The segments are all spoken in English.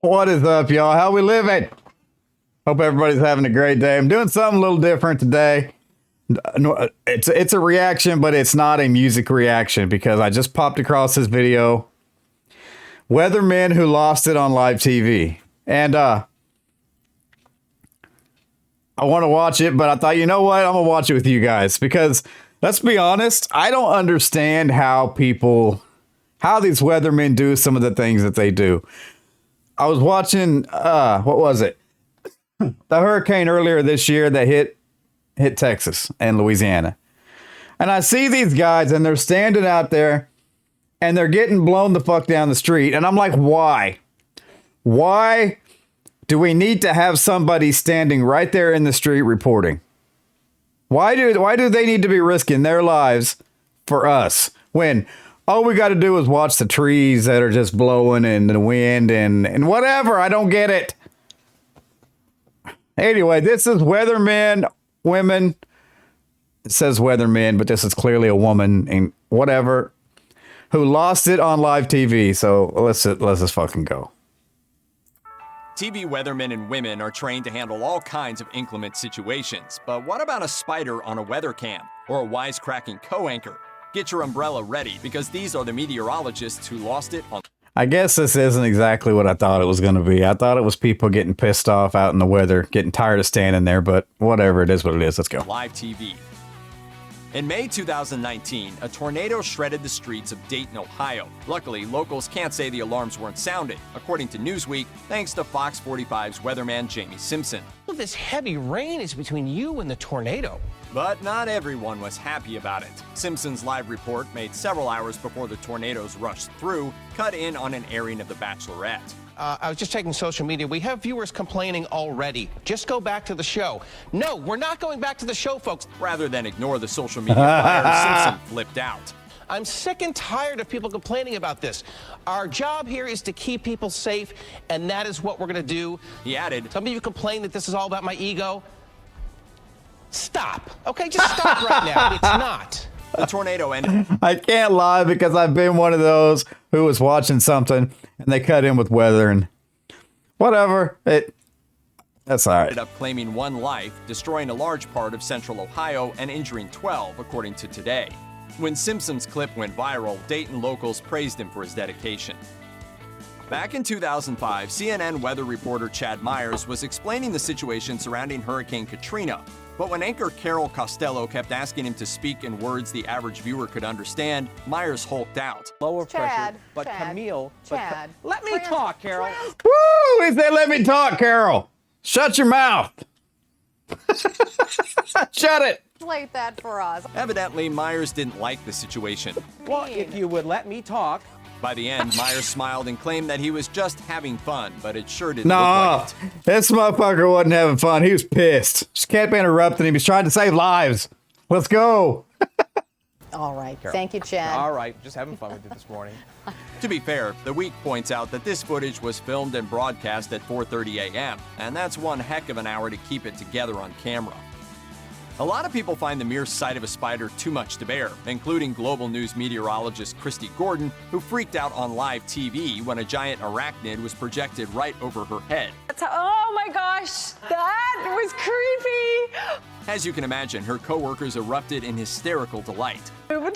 What is up, y'all? How we living? Hope everybody's having a great day. I'm doing something a little different today. It's a reaction, but it's not a music reaction because I just popped across this video. Weathermen who lost it on live TV. And I want to watch it, but I thought, you know what? I'm going to watch it with you guys because let's be honest, I don't understand how these weathermen do some of the things that they do. I was watching, what was it? The hurricane earlier this year that hit Texas and Louisiana. And I see these guys and they're standing out there and they're getting blown the fuck down the street. And I'm like, why? Why do we need to have somebody standing right there in the street reporting? Why do they need to be risking their lives for us when all we got to do is watch the trees that are just blowing and the wind and whatever? I don't get it. Anyway, this is Weathermen, women. It says Weathermen, but this is clearly a woman and whatever who lost it on live TV. So let's just fucking go. TV weathermen and women are trained to handle all kinds of inclement situations. But what about a spider on a weather cam or a wisecracking co-anchor? Get your umbrella ready because these are the meteorologists who lost it on... I guess this isn't exactly what I thought it was going to be. I thought it was people getting pissed off out in the weather, getting tired of standing there, but whatever, it is what it is. Let's go. Live TV. In May 2019, a tornado shredded the streets of Dayton, Ohio. Luckily, locals can't say the alarms weren't sounded, according to Newsweek, thanks to Fox 45's weatherman Jamie Simpson. Well, this heavy rain is between you and the tornado. But not everyone was happy about it. Simpson's live report, made several hours before the tornadoes rushed through, cut in on an airing of The Bachelorette. I was just checking social media. We have viewers complaining already. Just go back to the show. No, we're not going back to the show, folks. Rather than ignore the social media fire, Simpson flipped out. I'm sick and tired of people complaining about this. Our job here is to keep people safe, and that is what we're going to do. He added, some of you complain that this is all about my ego. Stop. Okay, just stop right now. It's not. The tornado ended. I can't lie because I've been one of those who was watching something and they cut in with weather and whatever. That's all right. Ended up claiming one life, destroying a large part of central Ohio and injuring 12, according to Today. When Simpson's clip went viral, Dayton locals praised him for his dedication. Back in 2005, CNN weather reporter Chad Myers was explaining the situation surrounding Hurricane Katrina. But when anchor Carol Costello kept asking him to speak in words the average viewer could understand, Myers hulked out. Lower Chad, pressure, but Chad, Camille. Chad. Let me talk, Carol. Woo! He said, let me talk, Carol. Shut your mouth. Shut it. Translate that for us. Evidently, Myers didn't like the situation. Well, if you would let me talk. By the end, Myers smiled and claimed that he was just having fun, but it sure didn't No, look like it. this motherfucker wasn't having fun. He was pissed. Just kept interrupting him. He's trying to save lives. Let's go. All right. Carol. Thank you, Chad. All right, just having fun with you this morning. To be fair, The Week points out that this footage was filmed and broadcast at 4:30 a.m., and that's one heck of an hour to keep it together on camera. A lot of people find the mere sight of a spider too much to bear, including global news meteorologist Christy Gordon, who freaked out on live TV when a giant arachnid was projected right over her head. Oh my gosh, that was creepy. As you can imagine, her coworkers erupted in hysterical delight. Come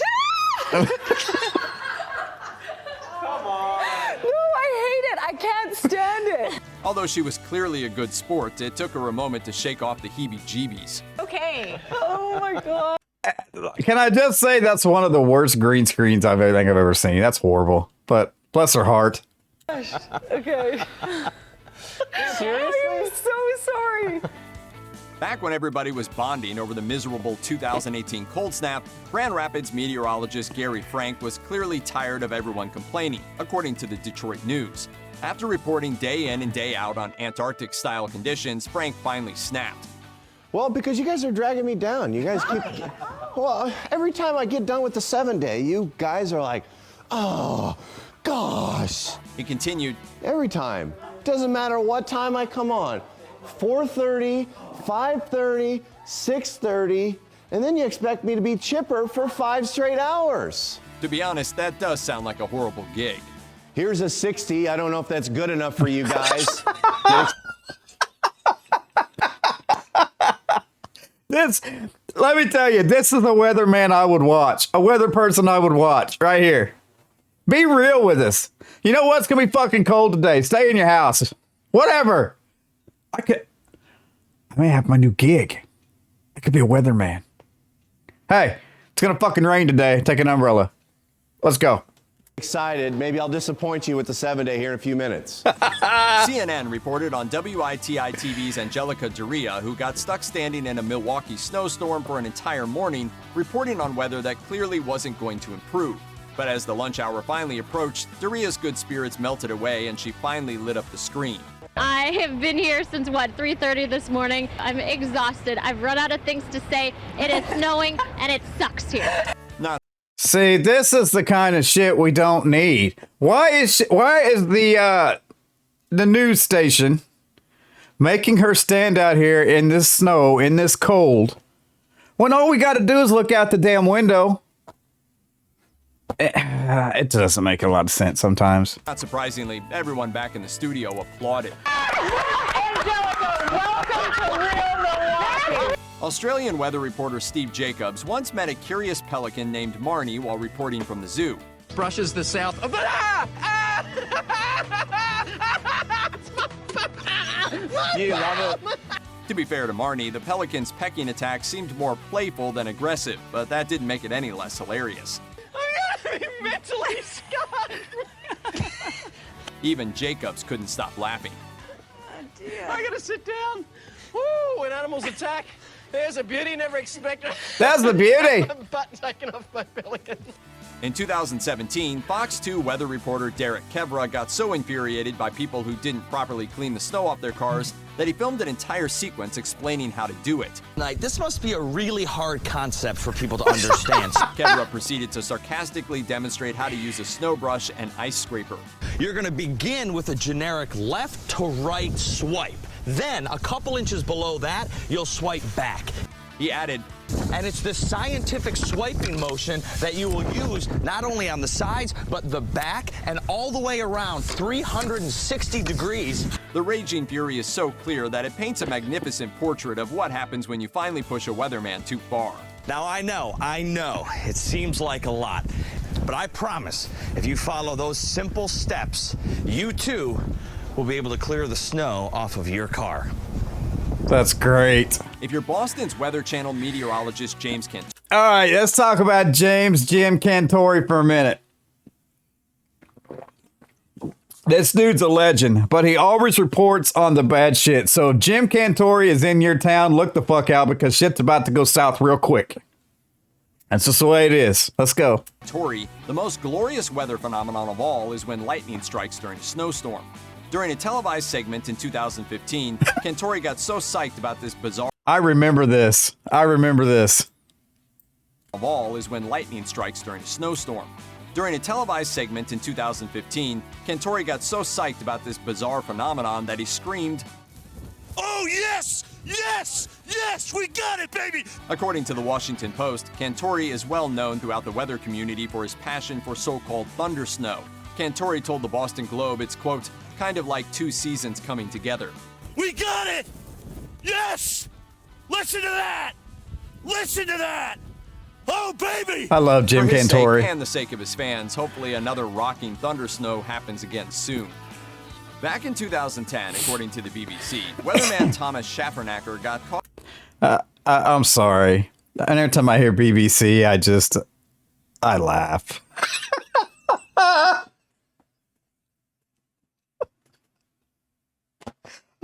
on. No, I hate it. I can't stand it. Although she was clearly a good sport, it took her a moment to shake off the heebie-jeebies. Okay. Oh my God. Can I just say that's one of the worst green screens I've ever seen. That's horrible. But bless her heart. Okay. Seriously? I'm so sorry. Back when everybody was bonding over the miserable 2018 cold snap, Grand Rapids meteorologist Gary Frank was clearly tired of everyone complaining, according to the Detroit News. After reporting day in and day out on Antarctic-style conditions, Frank finally snapped. Well, because you guys are dragging me down. You guys keep... Well, every time I get done with the 7-day, you guys are like, oh, gosh. He continued, Every time. Doesn't matter what time I come on. 4:30, 5:30, 6:30, and then you expect me to be chipper for 5 straight hours. To be honest, that does sound like a horrible gig. Here's a 60. I don't know if that's good enough for you guys. Let me tell you, this is a weatherman I would watch. A weather person I would watch right here. Be real with us. You know what's going to be fucking cold today? Stay in your house. Whatever. I may have my new gig. I could be a weatherman. Hey, it's going to fucking rain today. Take an umbrella. Let's go. Excited. Maybe I'll disappoint you with the 7-day here in a few minutes. CNN reported on WITI TV's Angelica Daria, who got stuck standing in a Milwaukee snowstorm for an entire morning, reporting on weather that clearly wasn't going to improve. But as the lunch hour finally approached, Daria's good spirits melted away and she finally lit up the screen. I have been here since, 3:30 this morning. I'm exhausted. I've run out of things to say. It is snowing and it sucks here. See, this is the kind of shit we don't need. Why is the news station making her stand out here in this snow, in this cold, when all we got to do is look out the damn window? It doesn't make a lot of sense sometimes. Not surprisingly, everyone back in the studio applauded. Angelica, welcome to real Milwaukee. Australian weather reporter Steve Jacobs once met a curious pelican named Marnie while reporting from the zoo. Brushes the south. You love it. To be fair to Marnie, the pelican's pecking attack seemed more playful than aggressive, but that didn't make it any less hilarious. I'm mentally scarred. Even Jacobs couldn't stop laughing. I gotta sit down. Woo, when animals attack, there's a beauty never expected. That's the beauty. Butt taken off my pelican. In 2017, Fox 2 weather reporter Kvaura got so infuriated by people who didn't properly clean the snow off their cars that he filmed an entire sequence explaining how to do it. This must be a really hard concept for people to understand. Kvaura proceeded to sarcastically demonstrate how to use a snow brush and ice scraper. You're going to begin with a generic left to right swipe. Then, a couple inches below that, you'll swipe back. He added, and it's this scientific swiping motion that you will use not only on the sides, but the back and all the way around 360 degrees. The raging fury is so clear that it paints a magnificent portrait of what happens when you finally push a weatherman too far. Now, I know, it seems like a lot, but I promise, if you follow those simple steps, you too will be able to clear the snow off of your car. That's great. If you're Boston's Weather Channel meteorologist James Cantore. All right, let's talk about Jim Cantore for a minute. This dude's a legend, but he always reports on the bad shit. So if Jim Cantore is in your town, look the fuck out because shit's about to go south real quick. That's just the way it is. Let's go. The most glorious weather phenomenon of all is when lightning strikes during a snowstorm. During a televised segment in 2015, Cantore got so psyched about this bizarre... I remember this. ...of all is when lightning strikes during a snowstorm. During a televised segment in 2015, Cantore got so psyched about this bizarre phenomenon that he screamed, "Oh, yes! Yes! Yes! We got it, baby!" According to the Washington Post, Cantore is well known throughout the weather community for his passion for so-called thunder snow. Cantore told the Boston Globe it's, quote, kind of like two seasons coming together. We got it! Yes! Listen to that! Listen to that! Oh, baby! I love Jim For his Cantore. sake and the sake of his fans, hopefully another rocking thunder snow happens again soon. Back in 2010, according to the BBC, weatherman Thomas Schaeffer got caught... I'm sorry. And every time I hear BBC, I laugh.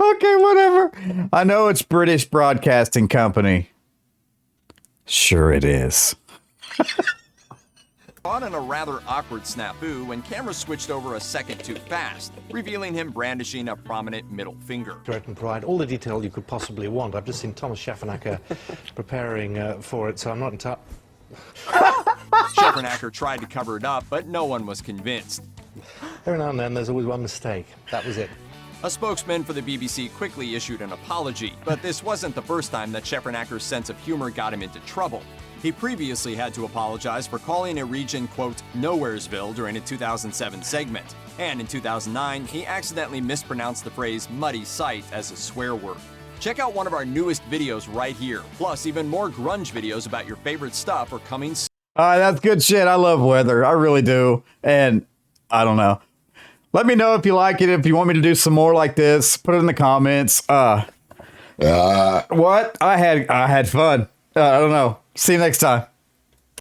Okay, whatever. I know it's British Broadcasting Company. Sure it is. Caught in a rather awkward snafu when cameras switched over a second too fast, revealing him brandishing a prominent middle finger. And provide all the detail you could possibly want. I've just seen Thomas Schaeffer preparing for it, so I'm not entirely... Schaeffer tried to cover it up, but no one was convinced. Every now and then, there's always one mistake. That was it. A spokesman for the BBC quickly issued an apology, but this wasn't the first time that Schaeffer sense of humor got him into trouble. He previously had to apologize for calling a region, quote, Nowheresville during a 2007 segment. And in 2009, he accidentally mispronounced the phrase muddy sight as a swear word. Check out one of our newest videos right here. Plus, even more grunge videos about your favorite stuff are coming soon. That's good shit. I love Weather. I really do. And I don't know. Let me know if you like it. If you want me to do some more like this, put it in the comments. What? I had fun. I don't know. See you next time.